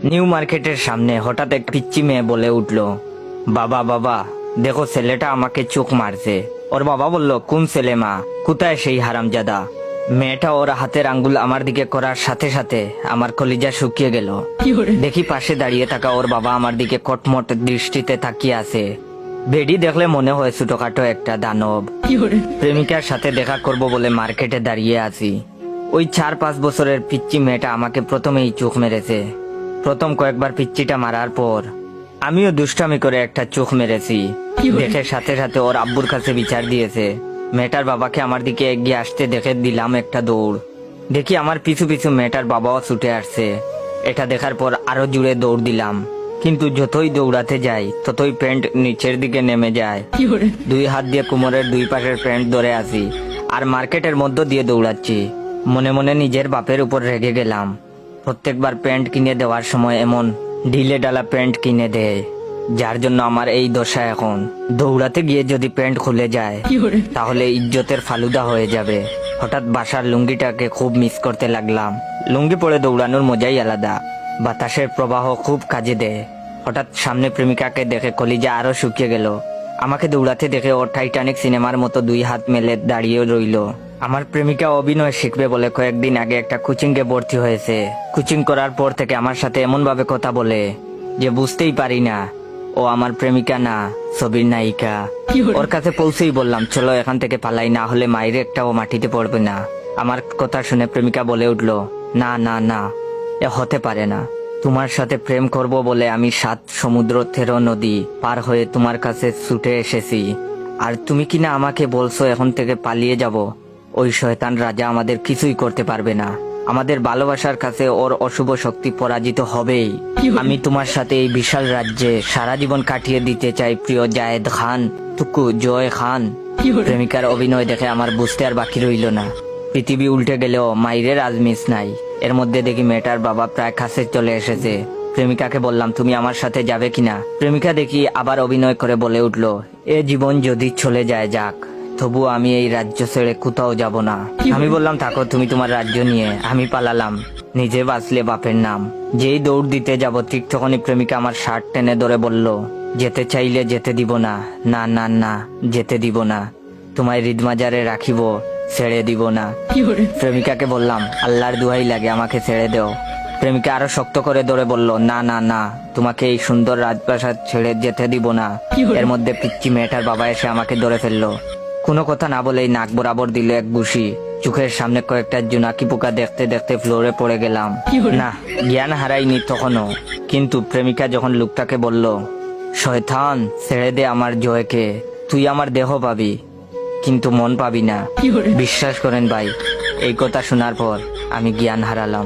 New মার্কেটের সামনে হঠাৎ এক পিচ্চি মেয়ে বলে উঠলো, বাবা বাবা দেখো ছেলেটা আমাকে চোখ মারছে। ওর বাবা বলল, কোন ছেলে মা, কোথায় সেই হারামজাদা? মেয়েটা ওর হাতের আঙ্গুল আমার দিকে করার সাথে সাথে আমার কলিজা শুকিয়ে গেল। দেখি পাশে দাঁড়িয়ে থাকা ওর বাবা আমার দিকে কটমট দৃষ্টিতে তাকিয়ে আছে। বেডি দেখলে মনে হয় ছোটখাটো একটা দানব। প্রেমিকার সাথে দেখা করব বলে মার্কেটে দাঁড়িয়ে আছি। ওই 4-5 বছরের পিচ্চি মেয়েটা আমাকে প্রথমেই চোখ মেরেছে। প্রথম কয়েকবার পিচ্চিটা মারার পর আমিও দুষ্টামি করে একটা চোখ মেরেছি। দেখে সাথে সাথে ওর আব্বুর কাছে বিচার দিয়েছে। মেয়েটার বাবাকে আমার দিকে এগিয়ে আসতে দেখে দিলাম একটা দৌড়। দেখি আমার পিছু পিছু মেয়েটার বাবাও ছুটে আসছে। এটা দেখার পর আরো জুড়ে দৌড় দিলাম, কিন্তু যতই দৌড়াতে যাই ততই প্যান্ট নিচের দিকে নেমে যায়। 2 হাত দিয়ে কোমরের 2 পাশের প্যান্ট ধরে আছি আর মার্কেটের মধ্য দিয়ে দৌড়াচ্ছি। মনে মনে নিজের বাপের উপর রেগে গেলাম। প্রত্যেকবার প্যান্ট কিনে দেওয়ার সময় এমন ঢিলে ডালা প্যান্ট কিনে দেয়, যার জন্য আমার এই দশা এখন। দৌড়াতে গিয়ে যদি প্যান্ট খুলে যায় তাহলে ইজ্জতের ফালুদা হয়ে যাবে। হঠাৎ বাসার লুঙ্গিটাকে খুব মিস করতে লাগলাম। লুঙ্গি পরে দৌড়ানোর মজাই আলাদা, বাতাসের প্রবাহ খুব কাজে দেয়। হঠাৎ সামনে প্রেমিকাকে দেখে কলিজা আরো শুকিয়ে গেল। আমাকে দৌড়াতে দেখে ও টাইটানিক সিনেমার মতো 2 হাত মেলে দাঁড়িয়ে রইল। আমার প্রেমিকা অভিনয় শিখবে বলে কয়েকদিন আগে একটা কোচিংয়ে ভর্তি হয়েছে। কোচিং করার পর থেকে আমার সাথে এমন ভাবে কথা বলে যে বুঝতেই পারি না ও আমার প্রেমিকা না, ছবির নায়িকা। ওর কাছে পৌঁছেই বললাম, চলো এখান থেকে পালাই, না হলে মায়ের একটাও মাটিতে পড়বে না। আমার কথা শুনে প্রেমিকা বলে উঠলো, না না না, এ হতে পারে না। তোমার সাথে প্রেম করব বলে আমি 7 সমুদ্র 13 নদী পার হয়ে তোমার কাছে ছুটে এসেছি, আর তুমি কিনা আমাকে বলছো এখন থেকে পালিয়ে যাব। ওই শয়তান রাজা আমাদের কিছুই করতে পারবে না। আমাদের ভালোবাসার কাছে ওর অশুভ শক্তি পরাজিত হবেই। আমি তোমার সাথে এই বিশাল রাজ্যে সারা জীবন কাটিয়ে দিতে চাই প্রিয় জায়েদ খান, টুকু জয় খান। প্রেমিকার অভিনয় দেখে আমার বুঝতে আর বাকি রইল না। পৃথিবী উল্টে গেলেও মাইরের আজমিস নাই। এর মধ্যে দেখি মেয়েটার বাবা প্রায় কাছে চলে এসেছে। প্রেমিকাকে বললাম, তুমি আমার সাথে যাবে কিনা? প্রেমিকা দেখি আবার অভিনয় করে বলে উঠলো, এ জীবন যদি চলে যায় যাক, তবু আমি এই রাজ্য ছেড়ে কোথাও যাব না। আমি বললাম, থাকো তুমি তোমার রাজ্য নিয়ে, আমি পালালাম। নিজে বাঁচলে বাপের নাম। যেই দৌড় দিতে যাব ঠিক তখনই প্রেমিকা আমার শার্ট টেনে ধরে বলল, যেতে চাইলে যেতে দিব না, না না না যেতে দিব না, তোমায় হৃদমাজারে রাখিব, ছেড়ে দিব না। প্রেমিকাকে বললাম, আল্লাহর দুহাই লাগে আমাকে ছেড়ে দেও। প্রেমিকা আরো শক্ত করে ধরে বলল, না না না, তোমাকে এই সুন্দর রাজপ্রাসাদ ছেড়ে যেতে দিব না। এর মধ্যে পিচ্চি মেয়েটার বাবা এসে আমাকে ধরে ফেললো। কোনো কথা না বলেই নাক বরাবর দিল এক ঘুষি। চোখের সামনে কয়েকটা জোনাকি পোকা দেখতে দেখতে ফ্লোরে পড়ে গেলাম। না, জ্ঞান হারাইনি তখনও, কিন্তু প্রেমিকা যখন লোকটাকে বলল, শয়তান ছেড়ে দে আমার জয়কে, তুই আমার দেহ পাবি কিন্তু মন পাবি না। বিশ্বাস করেন ভাই, এই কথা শোনার পর আমি জ্ঞান হারালাম।